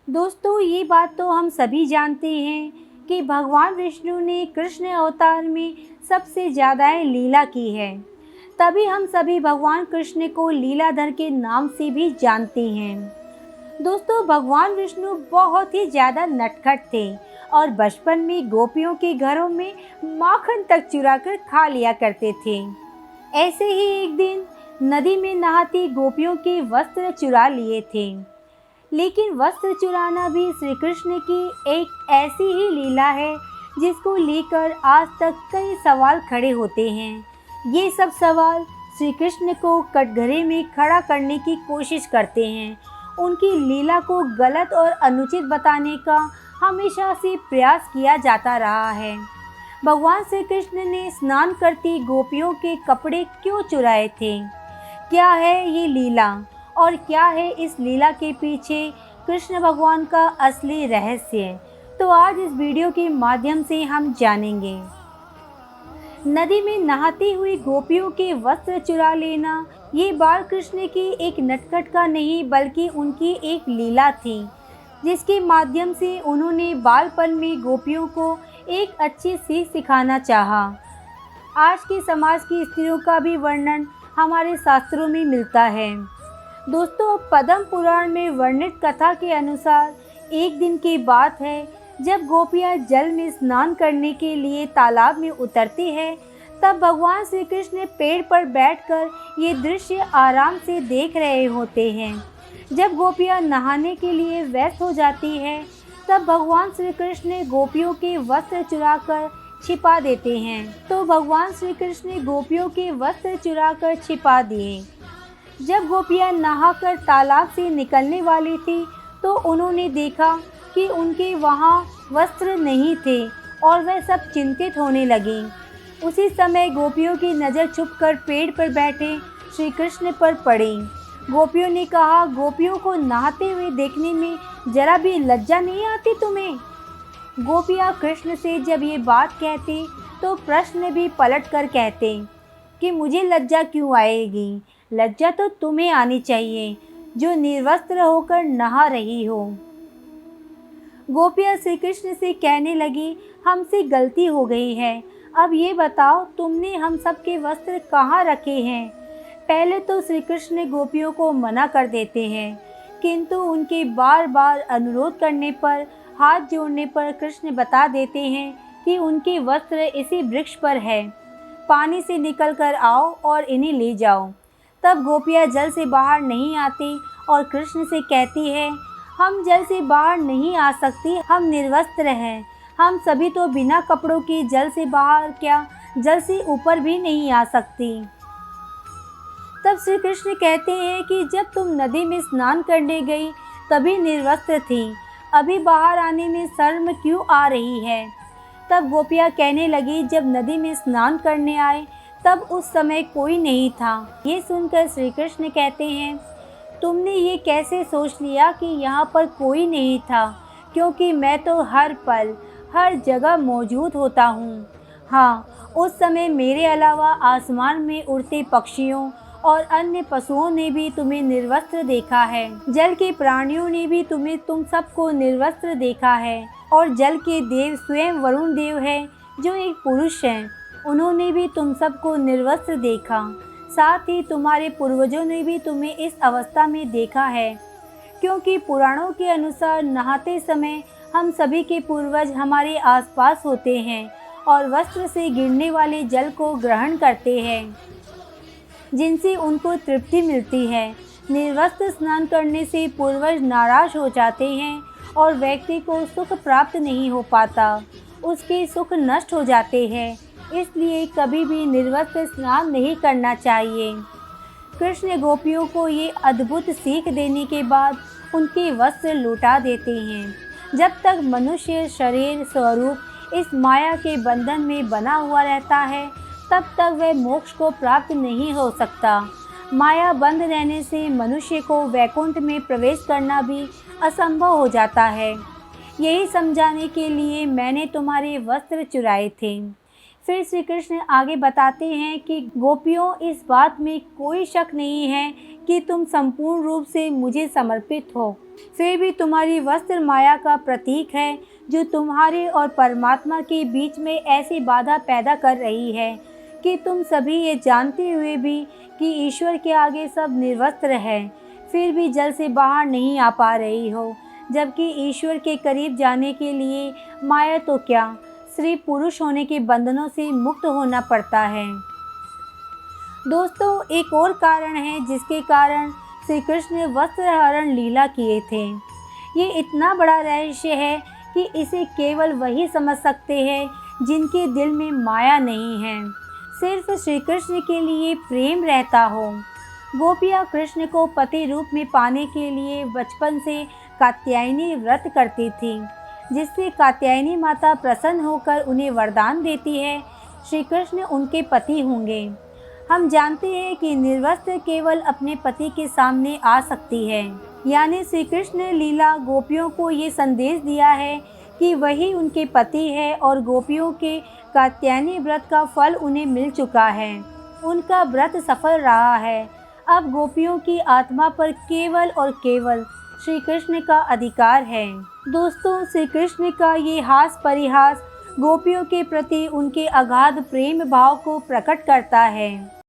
दोस्तों, ये बात तो हम सभी जानते हैं कि भगवान विष्णु ने कृष्ण अवतार में सबसे ज़्यादा लीला की है। तभी हम सभी भगवान कृष्ण को लीलाधर के नाम से भी जानते हैं। दोस्तों, भगवान विष्णु बहुत ही ज़्यादा नटखट थे और बचपन में गोपियों के घरों में माखन तक चुरा कर खा लिया करते थे। ऐसे ही एक दिन नदी में नहाती गोपियों के वस्त्र चुरा लिए थे। लेकिन वस्त्र चुराना भी श्री कृष्ण की एक ऐसी ही लीला है जिसको लेकर आज तक कई सवाल खड़े होते हैं। ये सब सवाल श्री कृष्ण को कटघरे में खड़ा करने की कोशिश करते हैं। उनकी लीला को गलत और अनुचित बताने का हमेशा से प्रयास किया जाता रहा है। भगवान श्री कृष्ण ने स्नान करती गोपियों के कपड़े क्यों चुराए थे? क्या है ये लीला और क्या है इस लीला के पीछे कृष्ण भगवान का असली रहस्य? तो आज इस वीडियो के माध्यम से हम जानेंगे। नदी में नहाती हुई गोपियों के वस्त्र चुरा लेना ये बाल कृष्ण की एक नटखट का नहीं बल्कि उनकी एक लीला थी, जिसके माध्यम से उन्होंने बालपन में गोपियों को एक अच्छी सीख सिखाना चाहा। आज के समाज की स्त्रियों का भी वर्णन हमारे शास्त्रों में मिलता है। दोस्तों, पद्म पुराण में वर्णित कथा के अनुसार एक दिन की बात है जब गोपियाँ जल में स्नान करने के लिए तालाब में उतरती है, तब भगवान श्री कृष्ण पेड़ पर बैठकर ये दृश्य आराम से देख रहे होते हैं। जब गोपियाँ नहाने के लिए व्यस्त हो जाती है, तब भगवान श्री कृष्ण गोपियों के वस्त्र चुराकर छिपा देते हैं। तो भगवान श्री कृष्ण गोपियों के वस्त्र चुराकर छिपा दिए। जब गोपियाँ नहाकर तालाब से निकलने वाली थी, तो उन्होंने देखा कि उनके वहाँ वस्त्र नहीं थे और वह सब चिंतित होने लगीं। उसी समय गोपियों की नज़र छुपकर पेड़ पर बैठे श्री कृष्ण पर पड़ी। गोपियों ने कहा, गोपियों को नहाते हुए देखने में जरा भी लज्जा नहीं आती तुम्हें? गोपियाँ कृष्ण से जब ये बात कहती तो प्रश्न भी पलट कर कहते कि मुझे लज्जा क्यों आएगी? लज्जा तो तुम्हें आनी चाहिए जो निर्वस्त्र होकर नहा रही हो। गोपियाँ श्री कृष्ण से कहने लगी, हमसे गलती हो गई है, अब ये बताओ तुमने हम सब के वस्त्र कहाँ रखे हैं? पहले तो श्री कृष्ण गोपियों को मना कर देते हैं, किंतु उनके बार बार अनुरोध करने पर, हाथ जोड़ने पर कृष्ण बता देते हैं कि उनके वस्त्र इसी वृक्ष पर है, पानी से निकल कर आओ और इन्हें ले जाओ। तब गोपियाँ जल से बाहर नहीं आती और कृष्ण से कहती है, हम जल से बाहर नहीं आ सकती, हम निर्वस्त्र हैं। हम सभी तो बिना कपड़ों के जल से बाहर क्या, जल से ऊपर भी नहीं आ सकती। तब श्री कृष्ण कहते हैं कि जब तुम नदी में स्नान करने गई तभी निर्वस्त्र थी, अभी बाहर आने में शर्म क्यों आ रही है? तब गोपियाँ कहने लगी, जब नदी में स्नान करने आए तब उस समय कोई नहीं था। ये सुनकर श्री कृष्ण कहते हैं, तुमने ये कैसे सोच लिया कि यहाँ पर कोई नहीं था? क्योंकि मैं तो हर पल हर जगह मौजूद होता हूँ। हाँ, उस समय मेरे अलावा आसमान में उड़ते पक्षियों और अन्य पशुओं ने भी तुम्हें निर्वस्त्र देखा है। जल के प्राणियों ने भी तुम सबको निर्वस्त्र देखा है। और जल के देव स्वयं वरुण देव है जो एक पुरुष हैं, उन्होंने भी तुम सबको निर्वस्त्र देखा। साथ ही तुम्हारे पूर्वजों ने भी तुम्हें इस अवस्था में देखा है, क्योंकि पुराणों के अनुसार नहाते समय हम सभी के पूर्वज हमारे आसपास होते हैं और वस्त्र से गिरने वाले जल को ग्रहण करते हैं, जिनसे उनको तृप्ति मिलती है। निर्वस्त्र स्नान करने से पूर्वज नाराज हो जाते हैं और व्यक्ति को सुख प्राप्त नहीं हो पाता, उसके सुख नष्ट हो जाते हैं। इसलिए कभी भी निर्वस्त्र स्नान नहीं करना चाहिए। कृष्ण गोपियों को ये अद्भुत सीख देने के बाद उनके वस्त्र लौटा देते हैं। जब तक मनुष्य शरीर स्वरूप इस माया के बंधन में बना हुआ रहता है, तब तक वह मोक्ष को प्राप्त नहीं हो सकता। माया बंद रहने से मनुष्य को वैकुंठ में प्रवेश करना भी असंभव हो जाता है। यही समझाने के लिए मैंने तुम्हारे वस्त्र चुराए थे। फिर श्री कृष्ण आगे बताते हैं कि गोपियों, इस बात में कोई शक नहीं है कि तुम संपूर्ण रूप से मुझे समर्पित हो। फिर भी तुम्हारी वस्त्र माया का प्रतीक है, जो तुम्हारे और परमात्मा के बीच में ऐसी बाधा पैदा कर रही है कि तुम सभी ये जानते हुए भी कि ईश्वर के आगे सब निर्वस्त्र है, फिर भी जल से बाहर नहीं आ पा रही हो, जबकि ईश्वर के करीब जाने के लिए माया तो क्या, सिर्फ पुरुष होने के बंधनों से मुक्त होना पड़ता है। दोस्तों, एक और कारण है जिसके कारण श्री कृष्ण ने वस्त्र हरण लीला किए थे। ये इतना बड़ा रहस्य है कि इसे केवल वही समझ सकते हैं जिनके दिल में माया नहीं है, सिर्फ श्री कृष्ण के लिए प्रेम रहता हो। गोपियाँ कृष्ण को पति रूप में पाने के लिए बचपन से कात्यायनी व्रत करती थी, जिससे कात्यायनी माता प्रसन्न होकर उन्हें वरदान देती है, श्री कृष्ण उनके पति होंगे। हम जानते हैं कि निर्वस्त्र केवल अपने पति के सामने आ सकती है, यानी श्री कृष्ण ने लीला गोपियों को ये संदेश दिया है कि वही उनके पति है और गोपियों के कात्यायनी व्रत का फल उन्हें मिल चुका है। उनका व्रत सफल रहा है। अब गोपियों की आत्मा पर केवल और केवल श्री कृष्ण का अधिकार है। दोस्तों, श्री कृष्ण का ये हास परिहास गोपियों के प्रति उनके अगाध प्रेम भाव को प्रकट करता है।